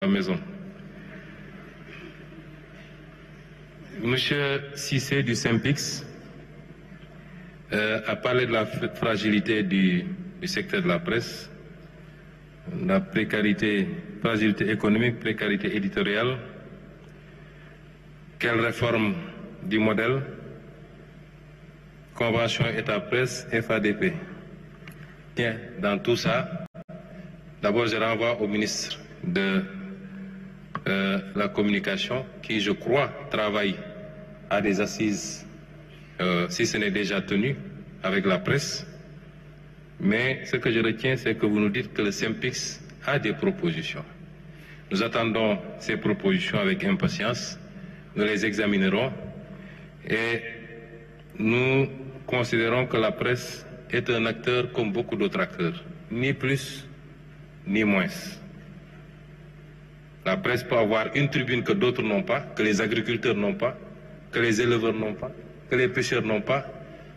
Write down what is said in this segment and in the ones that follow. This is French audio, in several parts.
la maison. Monsieur Cissé du SYNPICS a parlé de la fragilité du secteur de la presse, la fragilité économique, précarité éditoriale. Quelle réforme du modèle? Convention État-presse, FADP. Tiens, dans tout ça, d'abord je renvoie au ministre de la communication qui, je crois, travaille à des assises, si ce n'est déjà tenu, avec la presse. Mais ce que je retiens, c'est que vous nous dites que le SYNPICS a des propositions. Nous attendons ces propositions avec impatience. Nous les examinerons et nous considérons que la presse est un acteur comme beaucoup d'autres acteurs, ni plus ni moins. La presse peut avoir une tribune que d'autres n'ont pas, que les agriculteurs n'ont pas, que les éleveurs n'ont pas, que les pêcheurs n'ont pas.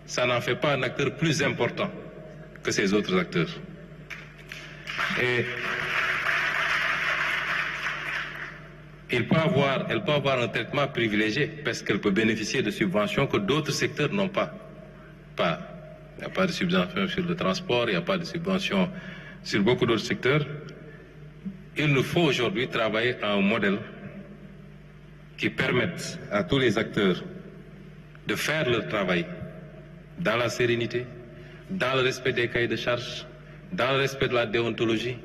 Ça n'en fait pas un acteur plus important que ces autres acteurs. Et elle peut avoir un traitement privilégié parce qu'elle peut bénéficier de subventions que d'autres secteurs n'ont pas. Il n'y a pas de subventions sur le transport, il n'y a pas de subventions sur beaucoup d'autres secteurs. Il nous faut aujourd'hui travailler à un modèle qui permette à tous les acteurs de faire leur travail dans la sérénité, dans le respect des cahiers de charges, dans le respect de la déontologie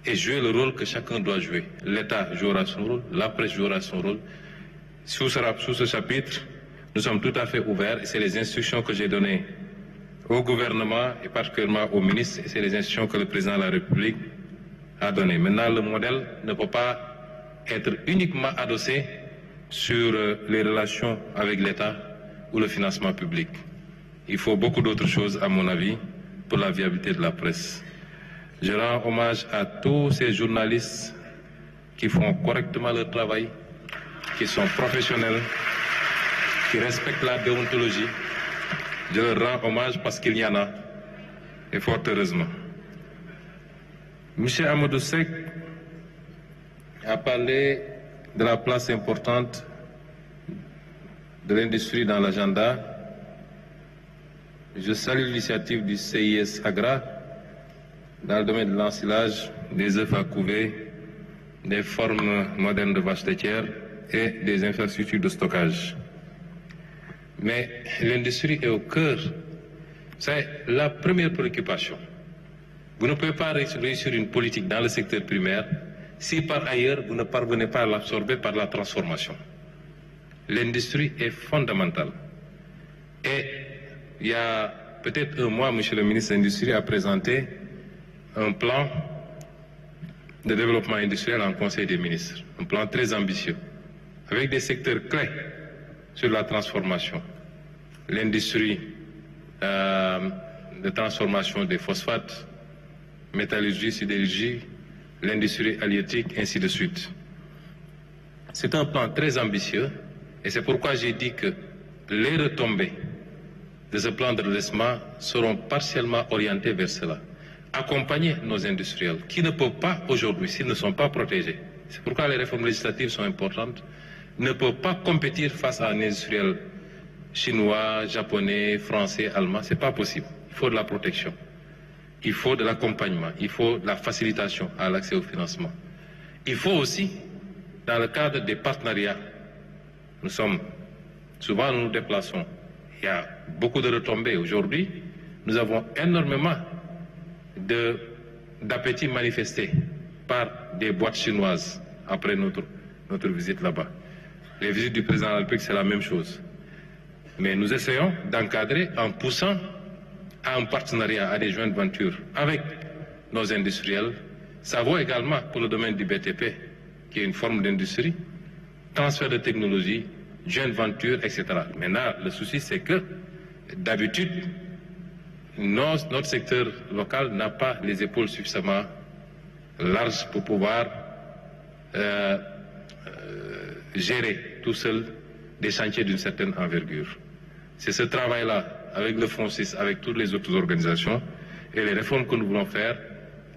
et jouer le rôle que chacun doit jouer. L'État jouera son rôle, la presse jouera son rôle. Sous ce chapitre, nous sommes tout à fait ouverts et c'est les instructions que j'ai données au gouvernement et particulièrement au ministre et c'est les instructions que le président de la République a données. Maintenant, le modèle ne peut pas être uniquement adossé sur les relations avec l'État ou le financement public. Il faut beaucoup d'autres choses, à mon avis, pour la viabilité de la presse. Je rends hommage à tous ces journalistes qui font correctement leur travail, qui sont professionnels, qui respectent la déontologie. Je leur rends hommage parce qu'il y en a, et fort heureusement. M. Amadou Seck a parlé de la place importante de l'industrie dans l'agenda. Je salue l'initiative du CIS Agra dans le domaine de l'ensilage, des œufs à couver, des formes modernes de vaches laitières et des infrastructures de stockage. Mais l'industrie est au cœur. C'est la première préoccupation. Vous ne pouvez pas réussir une politique dans le secteur primaire si par ailleurs vous ne parvenez pas à l'absorber par la transformation. L'industrie est fondamentale. Et il y a peut-être un mois, Monsieur le ministre de l'Industrie a présenté un plan de développement industriel en Conseil des ministres. Un plan très ambitieux, avec des secteurs clés sur la transformation. L'industrie de transformation des phosphates, métallurgie, sidérurgie, l'industrie halieutique, ainsi de suite. C'est un plan très ambitieux et c'est pourquoi j'ai dit que les retombées de ce plan de redressement seront partiellement orientées vers cela. Accompagner nos industriels qui ne peuvent pas aujourd'hui, s'ils ne sont pas protégés, c'est pourquoi les réformes législatives sont importantes, ne peuvent pas compétir face à un industriel chinois, japonais, français, allemand. Ce n'est pas possible. Il faut de la protection. Il faut de l'accompagnement, il faut de la facilitation à l'accès au financement. Il faut aussi, dans le cadre des partenariats, souvent nous nous déplaçons, il y a beaucoup de retombées. Aujourd'hui, nous avons énormément d'appétit manifesté par des boîtes chinoises après notre visite là-bas. Les visites du président de la République, c'est la même chose. Mais nous essayons d'encadrer en poussant à un partenariat, à des jointes ventures avec nos industriels. Ça vaut également pour le domaine du BTP, qui est une forme d'industrie, transfert de technologie, joint venture, etc. Maintenant, le souci, c'est que d'habitude, notre secteur local n'a pas les épaules suffisamment larges pour pouvoir gérer tout seul des chantiers d'une certaine envergure. C'est ce travail-là, avec le FONSIS, avec toutes les autres organisations, et les réformes que nous voulons faire,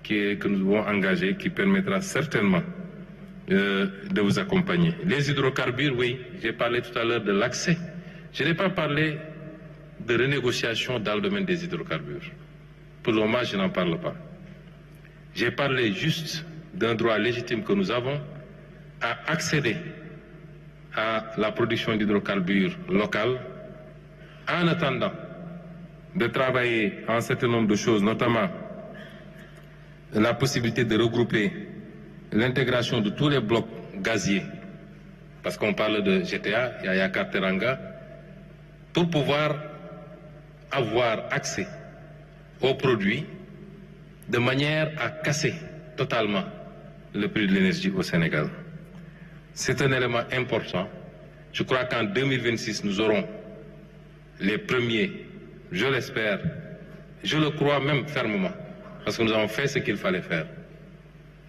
que nous voulons engager, qui permettra certainement de vous accompagner. Les hydrocarbures, oui, j'ai parlé tout à l'heure de l'accès. Je n'ai pas parlé de renégociation dans le domaine des hydrocarbures. Pour le moment, je n'en parle pas. J'ai parlé juste d'un droit légitime que nous avons à accéder à la production d'hydrocarbures locales en attendant de travailler un certain nombre de choses, notamment la possibilité de regrouper l'intégration de tous les blocs gaziers, parce qu'on parle de GTA, Yaya Teranga, pour pouvoir avoir accès aux produits de manière à casser totalement le prix de l'énergie au Sénégal. C'est un élément important. Je crois qu'en 2026, nous aurons les premiers, je l'espère, je le crois même fermement, parce que nous avons fait ce qu'il fallait faire.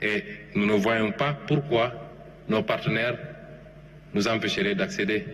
Et nous ne voyons pas pourquoi nos partenaires nous empêcheraient d'accéder